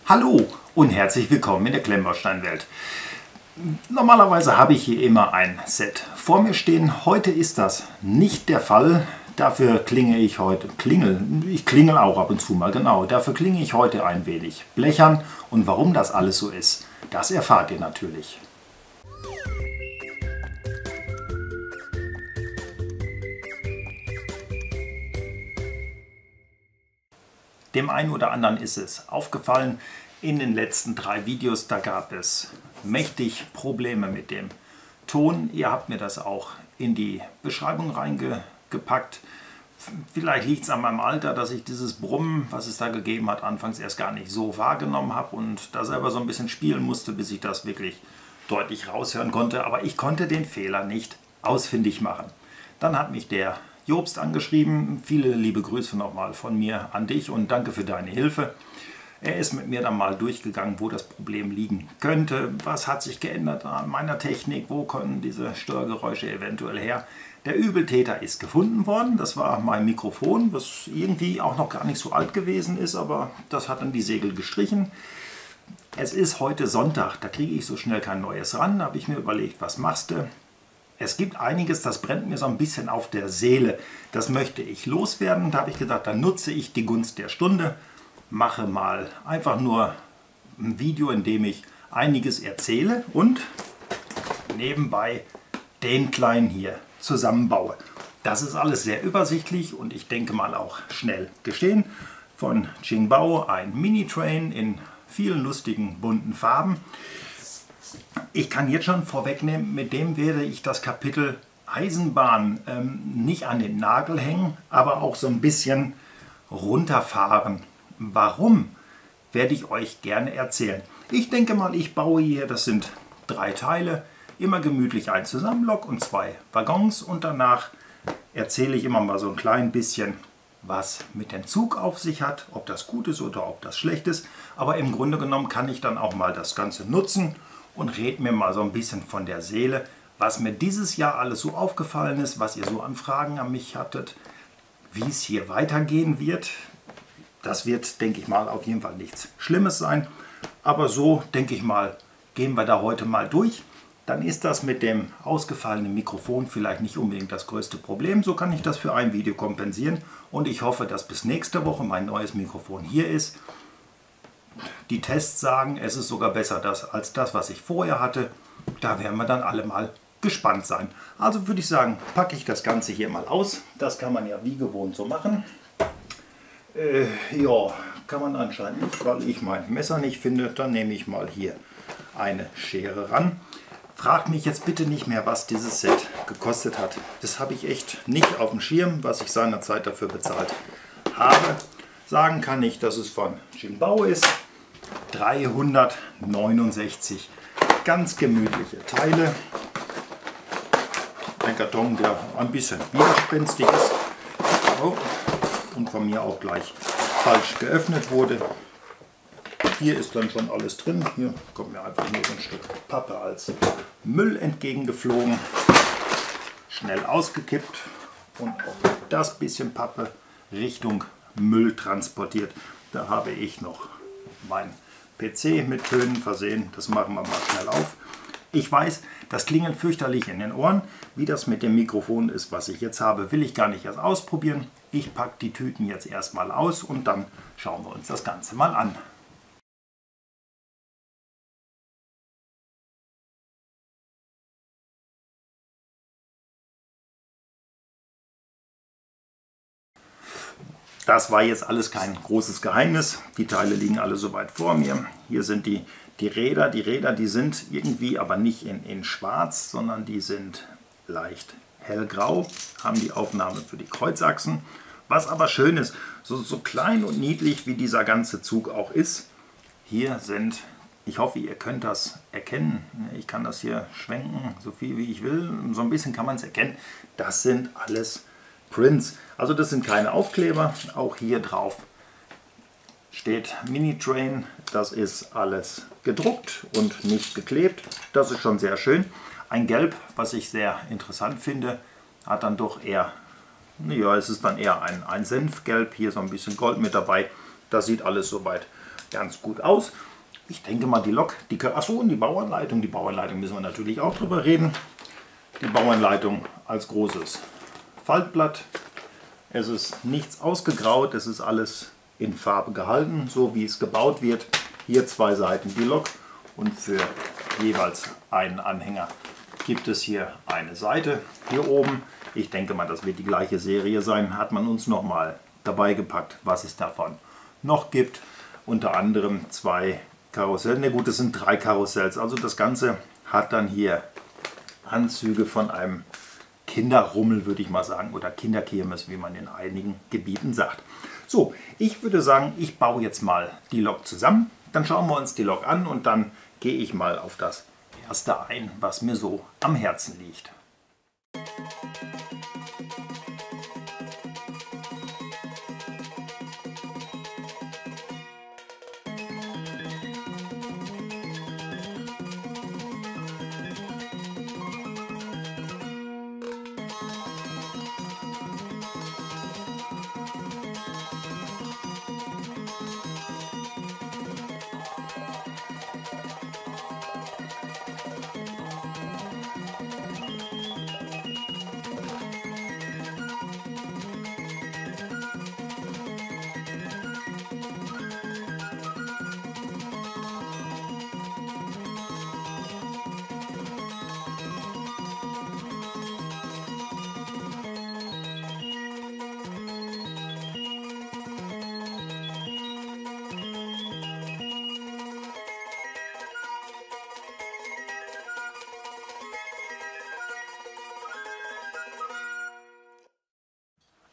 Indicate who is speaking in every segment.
Speaker 1: Hallo und herzlich willkommen in der Klemmbausteinwelt. Normalerweise habe ich hier immer ein Set vor mir stehen. Heute ist das nicht der Fall. Dafür klinge ich heute, ich klingel auch ab und zu mal, genau. Dafür klinge ich heute ein wenig blechern. Und warum das alles so ist, das erfahrt ihr natürlich. Dem einen oder anderen ist es aufgefallen, in den letzten 3 Videos, da gab es mächtig Probleme mit dem Ton. Ihr habt mir das auch in die Beschreibung reingepackt. Vielleicht liegt es an meinem Alter, dass ich dieses Brummen, was es da gegeben hat, anfangs erst gar nicht so wahrgenommen habe und da selber so ein bisschen spielen musste, bis ich das wirklich deutlich raushören konnte. Aber ich konnte den Fehler nicht ausfindig machen. Dann hat mich der Jobst angeschrieben. Viele liebe Grüße nochmal von mir an dich und danke für deine Hilfe. Er ist mit mir dann mal durchgegangen, wo das Problem liegen könnte. Was hat sich geändert an meiner Technik? Wo kommen diese Störgeräusche eventuell her? Der Übeltäter ist gefunden worden. Das war mein Mikrofon, was irgendwie auch noch gar nicht so alt gewesen ist, aber das hat dann die Segel gestrichen. Es ist heute Sonntag, da kriege ich so schnell kein neues ran. Da habe ich mir überlegt, was machst du? Es gibt einiges, das brennt mir so ein bisschen auf der Seele. Das möchte ich loswerden. Da habe ich gedacht, dann nutze ich die Gunst der Stunde, mache mal einfach nur ein Video, in dem ich einiges erzähle und nebenbei den kleinen hier zusammenbaue. Das ist alles sehr übersichtlich und ich denke mal auch schnell geschehen. Von Qingbao ein Mini-Train in vielen lustigen bunten Farben. Ich kann jetzt schon vorwegnehmen, mit dem werde ich das Kapitel Eisenbahn nicht an den Nagel hängen, aber auch so ein bisschen runterfahren. Warum, werde ich euch gerne erzählen. Ich denke mal, ich baue hier, das sind 3 Teile, immer gemütlich ein Zusammenlok und 2 Waggons und danach erzähle ich immer mal so ein klein bisschen, was mit dem Zug auf sich hat, ob das gut ist oder ob das schlecht ist. Aber im Grunde genommen kann ich dann auch mal das Ganze nutzen und rede mir mal so ein bisschen von der Seele, was mir dieses Jahr alles so aufgefallen ist, was ihr so an Fragen an mich hattet, wie es hier weitergehen wird. Das wird, denke ich mal, auf jeden Fall nichts Schlimmes sein. Aber so, denke ich mal, gehen wir da heute mal durch. Dann ist das mit dem ausgefallenen Mikrofon vielleicht nicht unbedingt das größte Problem. So kann ich das für ein Video kompensieren. Und ich hoffe, dass bis nächste Woche mein neues Mikrofon hier ist. Die Tests sagen, es ist sogar besser als das, was ich vorher hatte. Da werden wir dann alle mal gespannt sein. Also würde ich sagen, packe ich das Ganze hier mal aus. Das kann man ja wie gewohnt so machen. Ja, kann man anscheinend nicht, weil ich mein Messer nicht finde. Dann nehme ich mal hier eine Schere ran. Fragt mich jetzt bitte nicht mehr, was dieses Set gekostet hat. Das habe ich echt nicht auf dem Schirm, was ich seinerzeit dafür bezahlt habe. Sagen kann ich, dass es von Qingbao ist. 369 ganz gemütliche Teile. Ein Karton, der ein bisschen widerspenstig ist. Oh. Und von mir auch gleich falsch geöffnet wurde. Hier ist dann schon alles drin. Hier kommt mir einfach nur so ein Stück Pappe als Müll entgegengeflogen. Schnell ausgekippt und auch das bisschen Pappe Richtung Müll transportiert. Da habe ich noch mein PC mit Tönen versehen. Das machen wir mal schnell auf. Ich weiß, das klingelt fürchterlich in den Ohren. Wie das mit dem Mikrofon ist, was ich jetzt habe, will ich gar nicht erst ausprobieren. Ich packe die Tüten jetzt erstmal aus und dann schauen wir uns das Ganze mal an. Das war jetzt alles kein großes Geheimnis. Die Teile liegen alle soweit vor mir. Hier sind die Räder. Die Räder, die sind irgendwie aber nicht in schwarz, sondern die sind leicht hellgrau. Haben die Aufnahme für die Kreuzachsen. Was aber schön ist, so klein und niedlich wie dieser ganze Zug auch ist, hier sind, ich hoffe, ihr könnt das erkennen. Ich kann das hier schwenken, so viel wie ich will. So ein bisschen kann man es erkennen. Das sind alles Prints. Also das sind keine Aufkleber. Auch hier drauf steht Mini-Train. Das ist alles gedruckt und nicht geklebt. Das ist schon sehr schön. Ein Gelb, was ich sehr interessant finde, hat dann doch eher, ja, es ist dann eher ein Senfgelb. Hier so ein bisschen Gold mit dabei. Das sieht alles soweit ganz gut aus. Ich denke mal, die Lok, achso, und die Bauanleitung. Die Bauanleitung müssen wir natürlich auch drüber reden. Die Bauanleitung als großes Faltblatt. Es ist nichts ausgegraut, es ist alles in Farbe gehalten, so wie es gebaut wird. Hier 2 Seiten die Lok und für jeweils einen Anhänger gibt es hier eine Seite hier oben. Ich denke mal, das wird die gleiche Serie sein. Hat man uns nochmal dabei gepackt, was es davon noch gibt. Unter anderem 2 Karussellen. Ne gut, es sind 3 Karussells. Also das Ganze hat dann hier Anzüge von einem Kinderrummel, würde ich mal sagen, oder Kinderkirmes, wie man in einigen Gebieten sagt. So, ich würde sagen, ich baue jetzt mal die Lok zusammen. Dann schauen wir uns die Lok an und dann gehe ich mal auf das erste ein, was mir so am Herzen liegt.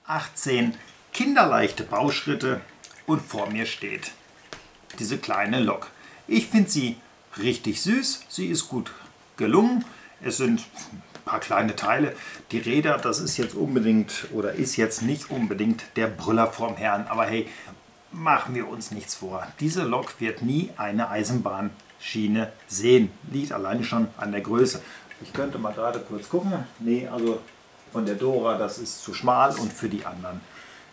Speaker 1: ...18 kinderleichte Bauschritte und vor mir steht diese kleine Lok. Ich finde sie richtig süß, sie ist gut gelungen, es sind ein paar kleine Teile. Die Räder, das ist jetzt unbedingt oder ist jetzt nicht unbedingt der Brüller vom Herrn, aber hey, machen wir uns nichts vor. Diese Lok wird nie eine Eisenbahnschiene sehen, liegt alleine schon an der Größe. Ich könnte mal gerade kurz gucken, nee, also von der Dora, das ist zu schmal und für die anderen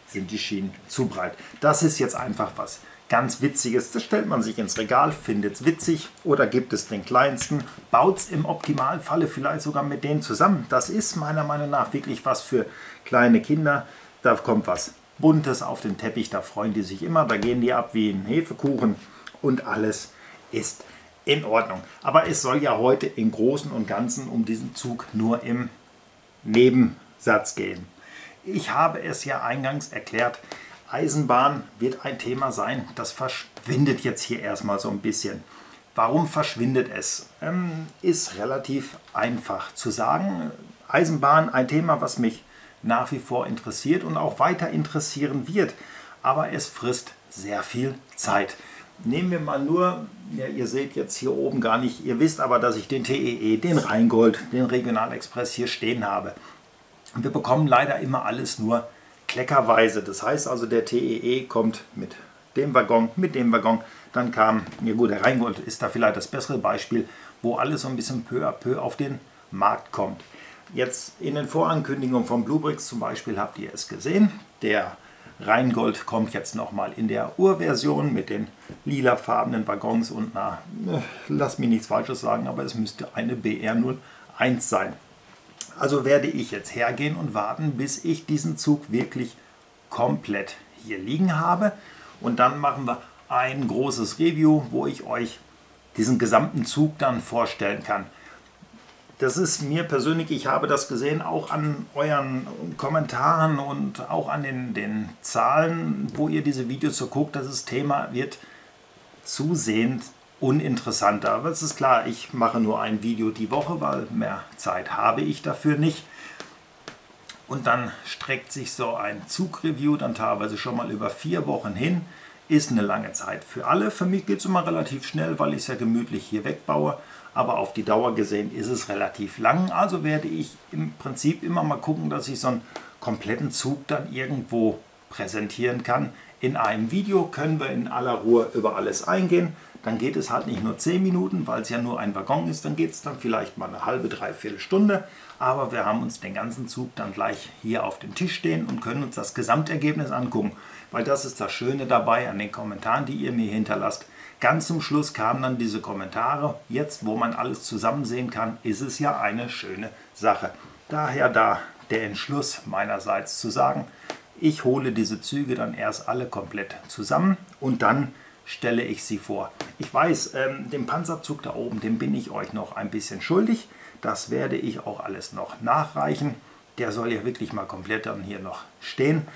Speaker 1: sind die Schienen zu breit. Das ist jetzt einfach was ganz Witziges. Das stellt man sich ins Regal, findet es witzig oder gibt es den kleinsten, baut es im Optimalfalle vielleicht sogar mit denen zusammen. Das ist meiner Meinung nach wirklich was für kleine Kinder. Da kommt was Buntes auf den Teppich, da freuen die sich immer, da gehen die ab wie ein Hefekuchen und alles ist in Ordnung. Aber es soll ja heute im Großen und Ganzen um diesen Zug nur im Nebensatz gehen. Ich habe es ja eingangs erklärt, Eisenbahn wird ein Thema sein, das verschwindet jetzt hier erstmal so ein bisschen. Warum verschwindet es? Ist relativ einfach zu sagen. Eisenbahn, ein Thema, was mich nach wie vor interessiert und auch weiter interessieren wird, aber es frisst sehr viel Zeit. Nehmen wir mal nur, ja, ihr seht jetzt hier oben gar nicht, ihr wisst aber, dass ich den TEE, den Rheingold, den Regionalexpress hier stehen habe. Wir bekommen leider immer alles nur kleckerweise. Das heißt also, der TEE kommt mit dem Waggon, dann kam, ja gut, der Rheingold ist da vielleicht das bessere Beispiel, wo alles so ein bisschen peu à peu auf den Markt kommt. Jetzt in den Vorankündigungen von Bluebricks zum Beispiel habt ihr es gesehen, der Rheingold kommt jetzt nochmal in der Urversion mit den lilafarbenen Waggons und lass mich nichts Falsches sagen, aber es müsste eine BR01 sein. Also werde ich jetzt hergehen und warten, bis ich diesen Zug wirklich komplett hier liegen habe. Und dann machen wir ein großes Review, wo ich euch diesen gesamten Zug dann vorstellen kann. Das ist mir persönlich, ich habe das gesehen, auch an euren Kommentaren und auch an den Zahlen, wo ihr diese Videos so guckt, das Thema wird zusehends uninteressanter. Aber es ist klar, ich mache nur ein Video die Woche, weil mehr Zeit habe ich dafür nicht. Und dann streckt sich so ein Zugreview dann teilweise schon mal über 4 Wochen hin. Ist eine lange Zeit für alle. Für mich geht es immer relativ schnell, weil ich es ja gemütlich hier wegbaue. Aber auf die Dauer gesehen ist es relativ lang. Also werde ich im Prinzip immer mal gucken, dass ich so einen kompletten Zug dann irgendwo präsentieren kann. In einem Video können wir in aller Ruhe über alles eingehen. Dann geht es halt nicht nur 10 Minuten, weil es ja nur ein Waggon ist. Dann geht es dann vielleicht mal eine halbe, dreiviertel Stunde. Aber wir haben uns den ganzen Zug dann gleich hier auf dem Tisch stehen und können uns das Gesamtergebnis angucken. weil das ist das Schöne dabei an den Kommentaren, die ihr mir hinterlasst. Ganz zum Schluss kamen dann diese Kommentare. Jetzt, wo man alles zusammen sehen kann, ist es ja eine schöne Sache. Daher da der Entschluss meinerseits zu sagen, ich hole diese Züge dann erst alle komplett zusammen und dann stelle ich sie vor. Ich weiß, den Panzerzug da oben, den bin ich euch noch ein bisschen schuldig. Das werde ich auch alles noch nachreichen. Der soll ja wirklich mal komplett dann hier noch stehen.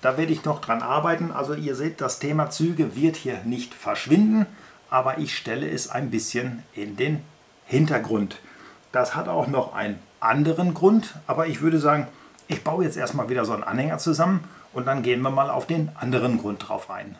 Speaker 1: Da werde ich noch dran arbeiten. Also ihr seht, das Thema Züge wird hier nicht verschwinden, aber ich stelle es ein bisschen in den Hintergrund. Das hat auch noch einen anderen Grund, aber ich würde sagen, ich baue jetzt erstmal wieder so einen Anhänger zusammen und dann gehen wir mal auf den anderen Grund drauf ein.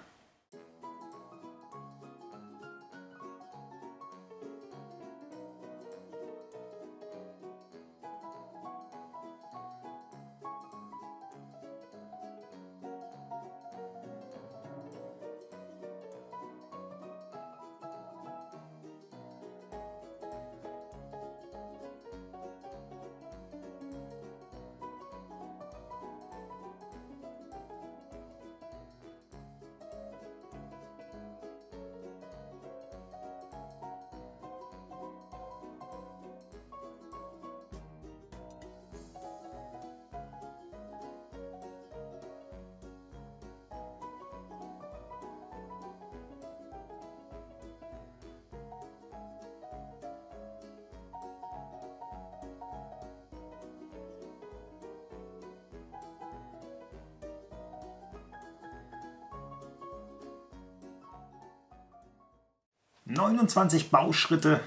Speaker 1: ...29 Bauschritte,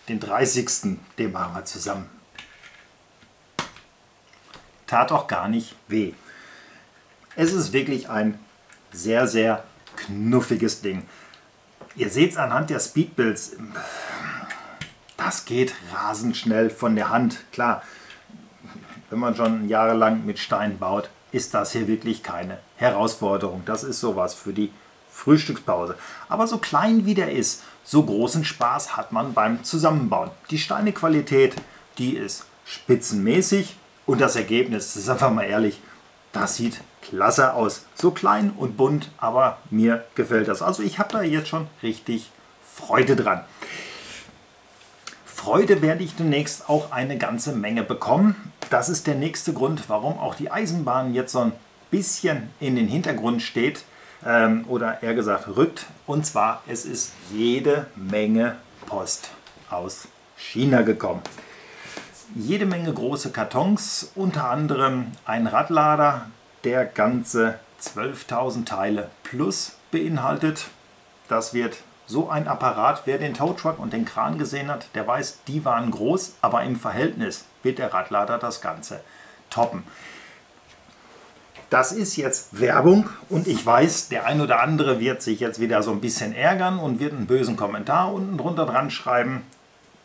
Speaker 1: den 30. den machen wir zusammen. Tat auch gar nicht weh. Es ist wirklich ein sehr, sehr knuffiges Ding. Ihr seht es anhand der Speedbuilds, das geht rasend schnell von der Hand. Klar, wenn man schon jahrelang mit Stein baut, ist das hier wirklich keine Herausforderung. Das ist sowas für die Frühstückspause. Aber so klein wie der ist, so großen Spaß hat man beim Zusammenbauen. Die Steinequalität, die ist spitzenmäßig und das Ergebnis, das ist einfach mal ehrlich, das sieht klasse aus. So klein und bunt, aber mir gefällt das. Also ich habe da jetzt schon richtig Freude dran. Freude werde ich demnächst auch eine ganze Menge bekommen. Das ist der nächste Grund, warum auch die Eisenbahn jetzt so ein bisschen in den Hintergrund steht. Oder eher gesagt rückt. Und zwar, es ist jede Menge Post aus China gekommen. Jede Menge große Kartons, unter anderem ein Radlader, der ganze 12.000 Teile plus beinhaltet. Das wird so ein Apparat. Wer den Towtruck und den Kran gesehen hat, der weiß, die waren groß, aber im Verhältnis wird der Radlader das Ganze toppen. Das ist jetzt Werbung und ich weiß, der ein oder andere wird sich jetzt wieder so ein bisschen ärgern und wird einen bösen Kommentar unten drunter dran schreiben.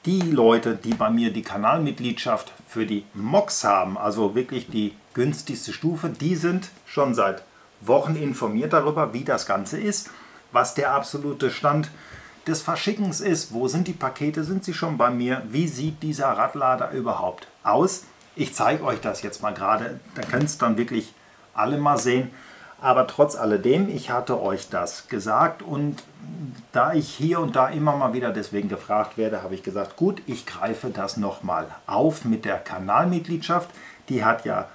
Speaker 1: Die Leute, die bei mir die Kanalmitgliedschaft für die MOX haben, also wirklich die günstigste Stufe, die sind schon seit Wochen informiert darüber, wie das Ganze ist, was der absolute Stand des Verschickens ist, wo sind die Pakete, sind sie schon bei mir, wie sieht dieser Radlader überhaupt aus. Ich zeige euch das jetzt mal gerade, da könnt ihr dann wirklich alle mal sehen. Aber trotz alledem, ich hatte euch das gesagt und da ich hier und da immer mal wieder deswegen gefragt werde, habe ich gesagt, gut, ich greife das nochmal auf mit der Kanalmitgliedschaft. Die hat ja,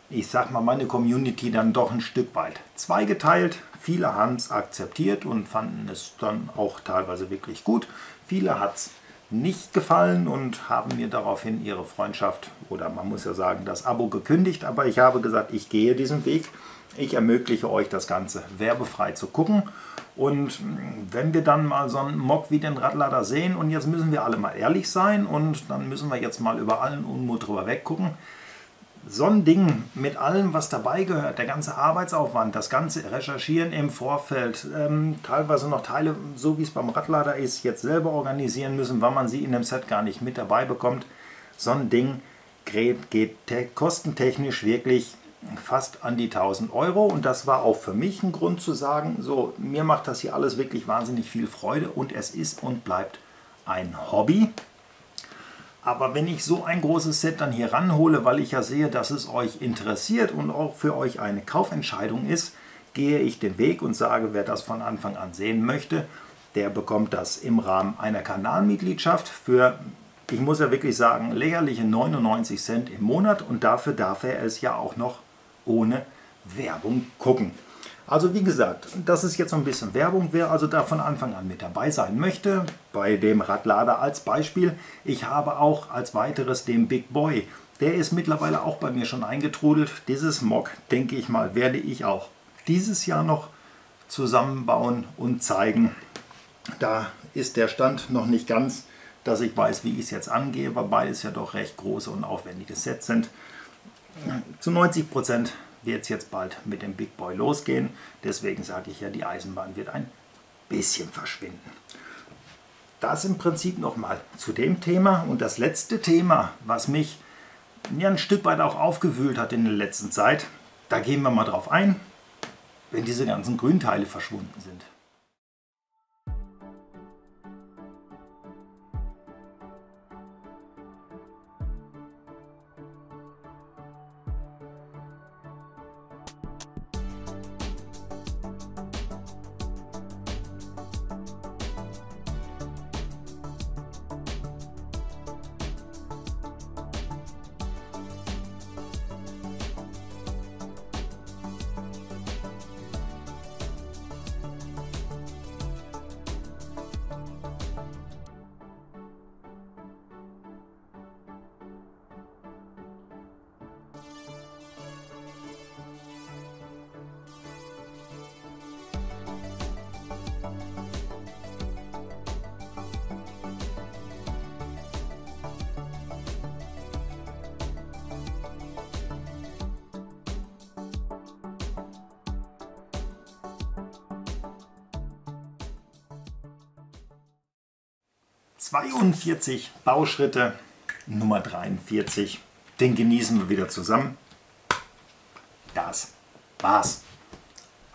Speaker 1: ich sag mal, meine Community dann doch ein Stück weit zweigeteilt. Viele haben es akzeptiert und fanden es dann auch teilweise wirklich gut. Viele hat es nicht gefallen und haben mir daraufhin ihre Freundschaft oder man muss ja sagen das Abo gekündigt, aber ich habe gesagt, ich gehe diesen Weg, ich ermögliche euch das Ganze werbefrei zu gucken und wenn wir dann mal so einen Mock wie den Radlader sehen und jetzt müssen wir alle mal ehrlich sein und dann müssen wir jetzt mal über allen Unmut drüber weggucken, so ein Ding mit allem, was dabei gehört, der ganze Arbeitsaufwand, das ganze Recherchieren im Vorfeld, teilweise noch Teile, so wie es beim Radlader ist, jetzt selber organisieren müssen, weil man sie in dem Set gar nicht mit dabei bekommt. So ein Ding geht kostentechnisch wirklich fast an die 1000 Euro und das war auch für mich ein Grund zu sagen, so, mir macht das hier alles wirklich wahnsinnig viel Freude und es ist und bleibt ein Hobby. Aber wenn ich so ein großes Set dann hier ranhole, weil ich ja sehe, dass es euch interessiert und auch für euch eine Kaufentscheidung ist, gehe ich den Weg und sage, wer das von Anfang an sehen möchte, der bekommt das im Rahmen einer Kanalmitgliedschaft für, ich muss ja wirklich sagen, lächerliche 99 Cent im Monat, und dafür darf er es ja auch noch ohne Werbung gucken. Also wie gesagt, das ist jetzt so ein bisschen Werbung. Wer also da von Anfang an mit dabei sein möchte, bei dem Radlader als Beispiel. Ich habe auch als weiteres den Big Boy. Der ist mittlerweile auch bei mir schon eingetrudelt. Dieses Mok, denke ich mal, werde ich auch dieses Jahr noch zusammenbauen und zeigen. Da ist der Stand noch nicht ganz, dass ich weiß, wie ich es jetzt angehe, weil beides ja doch recht große und aufwendige Sets sind. Zu 90% wird es jetzt bald mit dem Big Boy losgehen. Deswegen sage ich ja, die Eisenbahn wird ein bisschen verschwinden. Das im Prinzip nochmal zu dem Thema. Und das letzte Thema, was mich ja ein Stück weit auch aufgewühlt hat in der letzten Zeit, da gehen wir mal drauf ein, wenn diese ganzen Grünteile verschwunden sind. »42 Bauschritte, Nummer 43, den genießen wir wieder zusammen. Das war's.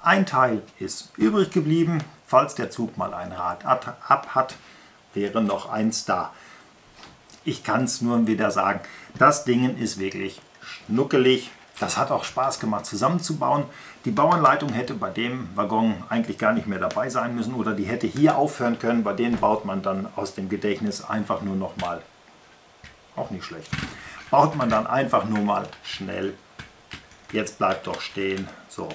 Speaker 1: Ein Teil ist übrig geblieben, falls der Zug mal ein Rad ab hat, wäre noch eins da. Ich kann es nur wieder sagen, das Ding ist wirklich schnuckelig. Das hat auch Spaß gemacht zusammenzubauen. Die Bauanleitung hätte bei dem Waggon eigentlich gar nicht mehr dabei sein müssen oder die hätte hier aufhören können. Bei denen baut man dann aus dem Gedächtnis einfach nur noch mal, auch nicht schlecht, baut man dann einfach nur mal schnell. Jetzt bleibt doch stehen. So,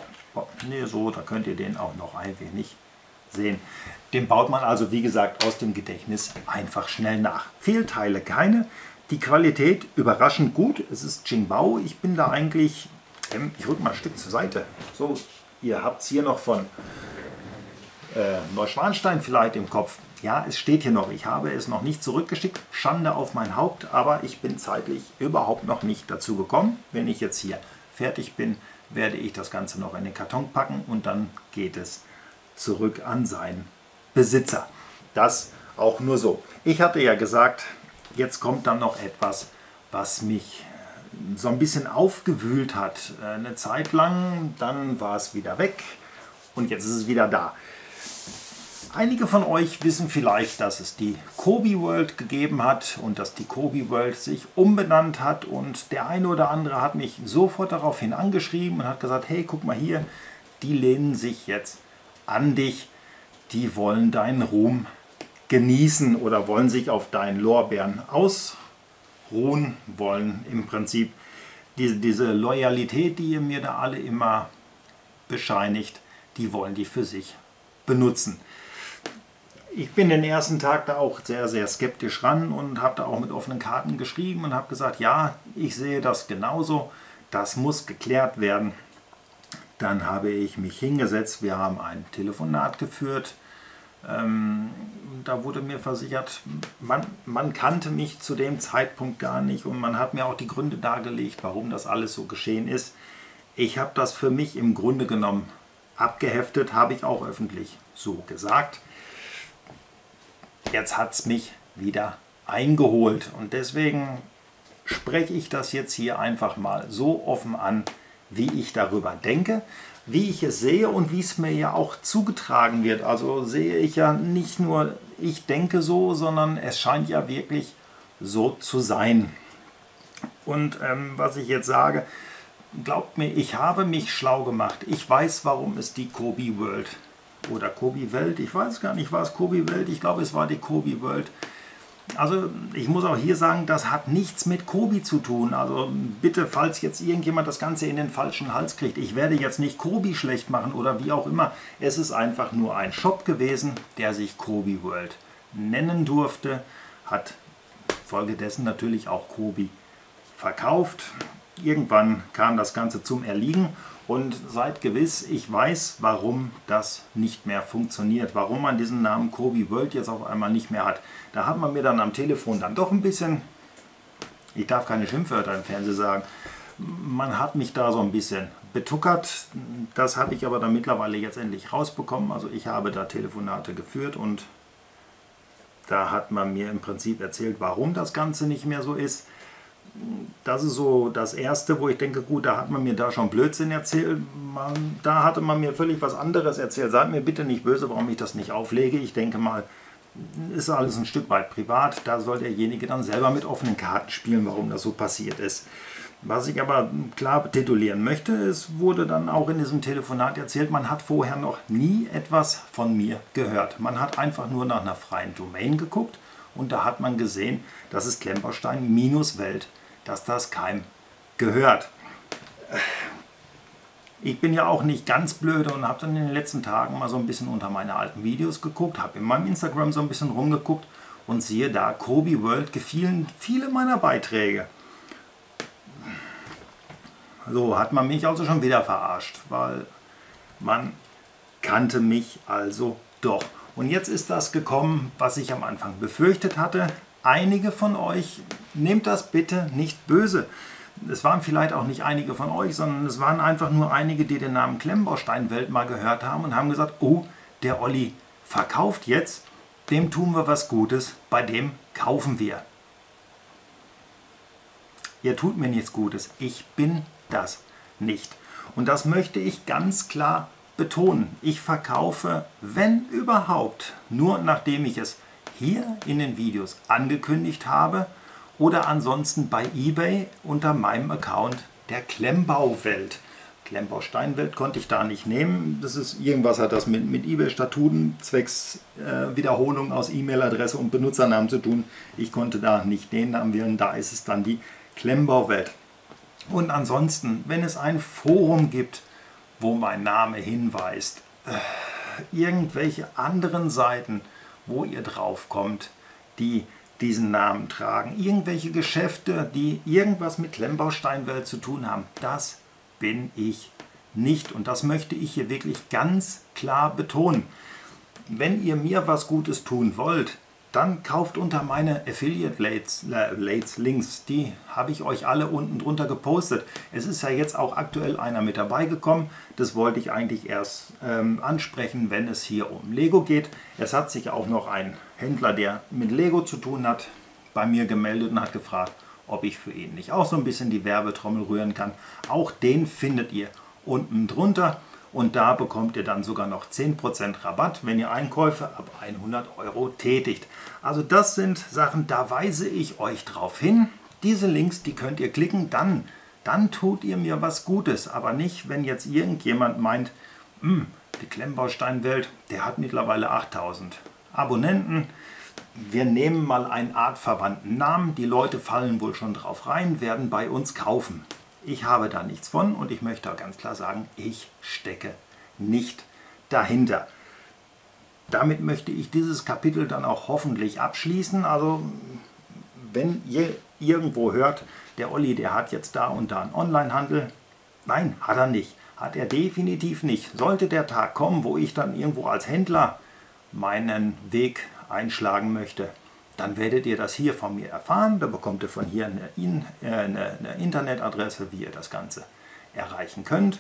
Speaker 1: nee, so, da könnt ihr den auch noch ein wenig sehen. Den baut man also, wie gesagt, aus dem Gedächtnis einfach schnell nach. Fehlteile keine. Die Qualität überraschend gut. Es ist Qingbao. Ich bin da eigentlich, ich rücke mal ein Stück zur Seite. So, ihr habt es hier noch von Neuschwanstein vielleicht im Kopf. Ja, es steht hier noch. Ich habe es noch nicht zurückgeschickt. Schande auf mein Haupt, aber ich bin zeitlich überhaupt noch nicht dazu gekommen. Wenn ich jetzt hier fertig bin, werde ich das Ganze noch in den Karton packen und dann geht es zurück an seinen Besitzer. Das auch nur so. Ich hatte ja gesagt, jetzt kommt dann noch etwas, was mich so ein bisschen aufgewühlt hat. Eine Zeit lang, dann war es wieder weg und jetzt ist es wieder da. Einige von euch wissen vielleicht, dass es die Kobi World gegeben hat und dass die Kobi World sich umbenannt hat, und der eine oder andere hat mich sofort daraufhin angeschrieben und hat gesagt, hey, guck mal hier, die lehnen sich jetzt an dich, die wollen deinen Ruhm genießen oder wollen sich auf deinen Lorbeeren ausruhen, wollen im Prinzip diese Loyalität, die ihr mir da alle immer bescheinigt, die wollen die für sich benutzen. Ich bin den ersten Tag da auch sehr, sehr skeptisch ran und habe da auch mit offenen Karten geschrieben und habe gesagt, ja, ich sehe das genauso, das muss geklärt werden. Dann habe ich mich hingesetzt, wir haben ein Telefonat geführt. Da wurde mir versichert, man kannte mich zu dem Zeitpunkt gar nicht und man hat mir auch die Gründe dargelegt, warum das alles so geschehen ist. Ich habe das für mich im Grunde genommen abgeheftet, habe ich auch öffentlich so gesagt. Jetzt hat es mich wieder eingeholt und deswegen spreche ich das jetzt hier einfach mal so offen an, wie ich darüber denke, wie ich es sehe und wie es mir ja auch zugetragen wird. Also sehe ich ja nicht nur, ich denke so, sondern es scheint ja wirklich so zu sein. Und was ich jetzt sage, glaubt mir, ich habe mich schlau gemacht. Ich weiß, warum es die Kobi World oder Kobi Welt, ich weiß gar nicht, war es Kobi Welt? Ich glaube, es war die Kobi World. Also ich muss auch hier sagen, das hat nichts mit Kobi zu tun. Also bitte, falls jetzt irgendjemand das Ganze in den falschen Hals kriegt, ich werde jetzt nicht Kobi schlecht machen oder wie auch immer. Es ist einfach nur ein Shop gewesen, der sich Kobi World nennen durfte, hat folgedessen natürlich auch Kobi verkauft. Irgendwann kam das Ganze zum Erliegen. Und seid gewiss, ich weiß, warum das nicht mehr funktioniert, warum man diesen Namen Kobi World jetzt auf einmal nicht mehr hat. Da hat man mir dann am Telefon dann doch ein bisschen, ich darf keine Schimpfwörter im Fernsehen sagen, man hat mich da so ein bisschen betuckert. Das habe ich aber dann mittlerweile jetzt endlich rausbekommen. Also ich habe da Telefonate geführt und da hat man mir im Prinzip erzählt, warum das Ganze nicht mehr so ist. Das ist so das Erste, wo ich denke, gut, da hat man mir da schon Blödsinn erzählt. Da hatte man mir völlig was anderes erzählt. Seid mir bitte nicht böse, warum ich das nicht auflege. Ich denke mal, ist alles ein Stück weit privat. Da soll derjenige dann selber mit offenen Karten spielen, warum das so passiert ist. Was ich aber klar titulieren möchte, es wurde dann auch in diesem Telefonat erzählt, man hat vorher noch nie etwas von mir gehört. Man hat einfach nur nach einer freien Domain geguckt und da hat man gesehen, dass es Klemmbaustein-Welt, dass das keinem gehört. Ich bin ja auch nicht ganz blöde und habe dann in den letzten Tagen mal so ein bisschen unter meine alten Videos geguckt, habe in meinem Instagram so ein bisschen rumgeguckt und siehe da, Kobi World gefielen viele meiner Beiträge. So hat man mich also schon wieder verarscht, weil man kannte mich also doch. Und jetzt ist das gekommen, was ich am Anfang befürchtet hatte. Einige von euch, nehmt das bitte nicht böse. Es waren vielleicht auch nicht einige von euch, sondern es waren einfach nur einige, die den Namen Klemmbaustein-Welt mal gehört haben und haben gesagt, oh, der Olli verkauft jetzt, dem tun wir was Gutes, bei dem kaufen wir. Ihr tut mir nichts Gutes, ich bin das nicht. Und das möchte ich ganz klar betonen. Ich verkaufe, wenn überhaupt, nur nachdem ich es hier in den Videos angekündigt habe oder ansonsten bei eBay unter meinem Account der Klemmbauwelt. Klemmbaustein-Welt konnte ich da nicht nehmen. Das ist irgendwas, hat das mit eBay-Statuten zwecks Wiederholung aus E-Mail-Adresse und Benutzernamen zu tun. Ich konnte da nicht den Namen wählen, da ist es dann die Klemmbauwelt. Und ansonsten, wenn es ein Forum gibt, wo mein Name hinweist, irgendwelche anderen Seiten, wo ihr drauf kommt, die diesen Namen tragen, irgendwelche Geschäfte, die irgendwas mit Klemmbaustein-Welt zu tun haben, das bin ich nicht. Und das möchte ich hier wirklich ganz klar betonen. Wenn ihr mir was Gutes tun wollt, dann kauft unter meine Affiliate-Links, die habe ich euch alle unten drunter gepostet. Es ist ja jetzt auch aktuell einer mit dabei gekommen. Das wollte ich eigentlich erst ansprechen, wenn es hier um Lego geht. Es hat sich auch noch ein Händler, der mit Lego zu tun hat, bei mir gemeldet und hat gefragt, ob ich für ihn nicht auch so ein bisschen die Werbetrommel rühren kann. Auch den findet ihr unten drunter. Und da bekommt ihr dann sogar noch 10% Rabatt, wenn ihr Einkäufe ab 100 € tätigt. Also das sind Sachen, da weise ich euch drauf hin. Diese Links, die könnt ihr klicken, dann tut ihr mir was Gutes. Aber nicht, wenn jetzt irgendjemand meint, die Klemmbaustein-Welt, der hat mittlerweile 8000 Abonnenten. Wir nehmen mal einen artverwandten Namen, die Leute fallen wohl schon drauf rein, werden bei uns kaufen. Ich habe da nichts von und ich möchte auch ganz klar sagen, ich stecke nicht dahinter. Damit möchte ich dieses Kapitel dann auch hoffentlich abschließen. Also wenn ihr irgendwo hört, der Olli, der hat jetzt da und da einen Onlinehandel. Nein, hat er nicht. Hat er definitiv nicht. Sollte der Tag kommen, wo ich dann irgendwo als Händler meinen Weg einschlagen möchte, dann werdet ihr das hier von mir erfahren. Da bekommt ihr von hier eine Internetadresse, wie ihr das Ganze erreichen könnt.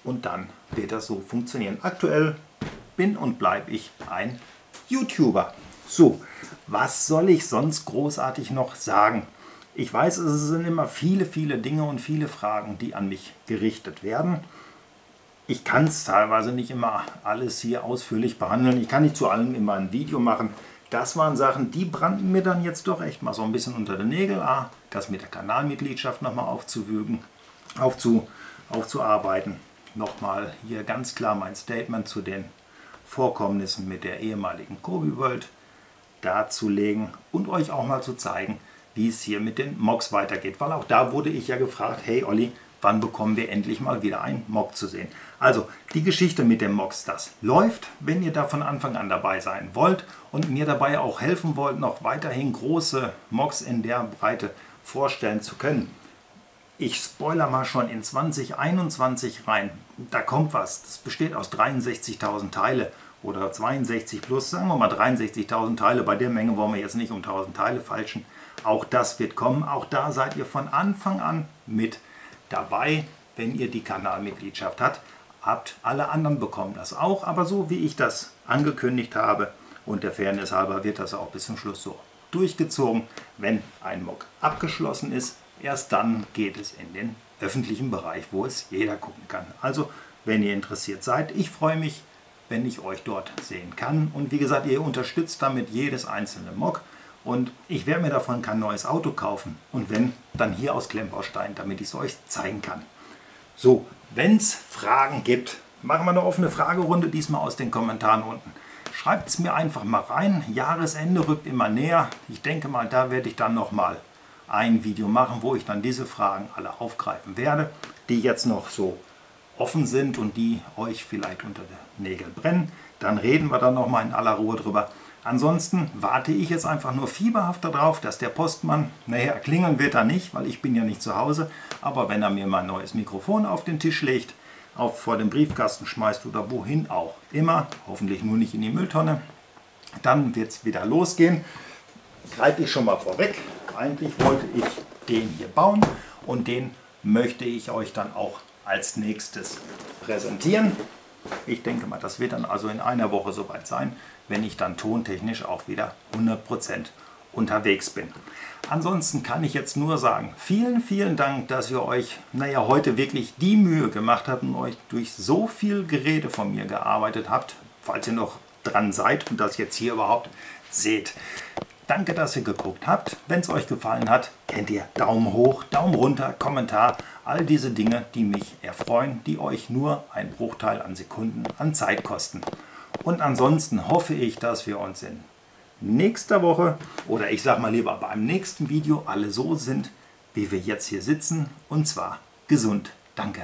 Speaker 1: Und dann wird das so funktionieren. Aktuell bin und bleibe ich ein YouTuber. So, was soll ich sonst großartig noch sagen? Ich weiß, es sind immer viele Dinge und viele Fragen, die an mich gerichtet werden. Ich kann es teilweise nicht immer alles hier ausführlich behandeln. Ich kann nicht zu allem immer ein Video machen. Das waren Sachen, die brannten mir dann jetzt doch echt mal so ein bisschen unter den Nägeln. Das mit der Kanalmitgliedschaft nochmal aufzuwügen. aufzuarbeiten. Nochmal hier ganz klar mein Statement zu den Vorkommnissen mit der ehemaligen Kobi World darzulegen und euch auch mal zu zeigen, wie es hier mit den Mocs weitergeht. Weil auch da wurde ich ja gefragt, hey Olli, wann bekommen wir endlich mal wieder einen Moc zu sehen? Also die Geschichte mit den Mocs, das läuft, wenn ihr da von Anfang an dabei sein wollt und mir dabei auch helfen wollt, noch weiterhin große Mocs in der Breite vorstellen zu können. Ich spoiler mal schon in 2021 rein. Da kommt was. Das besteht aus 63.000 Teile oder 62 plus, sagen wir mal 63.000 Teile. Bei der Menge wollen wir jetzt nicht um 1000 Teile falschen. Auch das wird kommen. Auch da seid ihr von Anfang an mit dabei, wenn ihr die Kanalmitgliedschaft habt. Alle anderen bekommen das auch, aber so wie ich das angekündigt habe und der Fairness halber wird das auch bis zum Schluss so durchgezogen. Wenn ein Moc abgeschlossen ist, erst dann geht es in den öffentlichen Bereich, wo es jeder gucken kann. Also, wenn ihr interessiert seid, ich freue mich, wenn ich euch dort sehen kann. Und wie gesagt, ihr unterstützt damit jedes einzelne Moc. Und ich werde mir davon kein neues Auto kaufen. Und wenn, dann hier aus Klemmbaustein, damit ich es euch zeigen kann. So, wenn es Fragen gibt, machen wir eine offene Fragerunde, diesmal aus den Kommentaren unten. Schreibt es mir einfach mal rein. Jahresende rückt immer näher. Ich denke mal, da werde ich dann nochmal ein Video machen, wo ich dann diese Fragen alle aufgreifen werde, die jetzt noch so offen sind und die euch vielleicht unter den Nägeln brennen. Dann reden wir dann nochmal in aller Ruhe drüber. Ansonsten warte ich jetzt einfach nur fieberhaft darauf, dass der Postmann, naja, klingeln wird er nicht, weil ich bin ja nicht zu Hause, aber wenn er mir mal ein neues Mikrofon auf den Tisch legt, vor den Briefkasten schmeißt oder wohin auch immer, hoffentlich nur nicht in die Mülltonne, dann wird es wieder losgehen. Greife ich schon mal vorweg. Eigentlich wollte ich den hier bauen und den möchte ich euch dann auch als nächstes präsentieren. Ich denke mal, das wird dann also in einer Woche soweit sein, wenn ich dann tontechnisch auch wieder 100% unterwegs bin. Ansonsten kann ich jetzt nur sagen, vielen, vielen Dank, dass ihr euch heute wirklich die Mühe gemacht habt und euch durch so viel Gerede von mir gearbeitet habt, falls ihr noch dran seid und das jetzt hier überhaupt seht. Danke, dass ihr geguckt habt. Wenn es euch gefallen hat, kennt ihr Daumen hoch, Daumen runter, Kommentar, all diese Dinge, die mich erfreuen, die euch nur einen Bruchteil an Sekunden an Zeit kosten. Und ansonsten hoffe ich, dass wir uns in nächster Woche oder ich sage mal lieber beim nächsten Video alle so sind, wie wir jetzt hier sitzen und zwar gesund. Danke.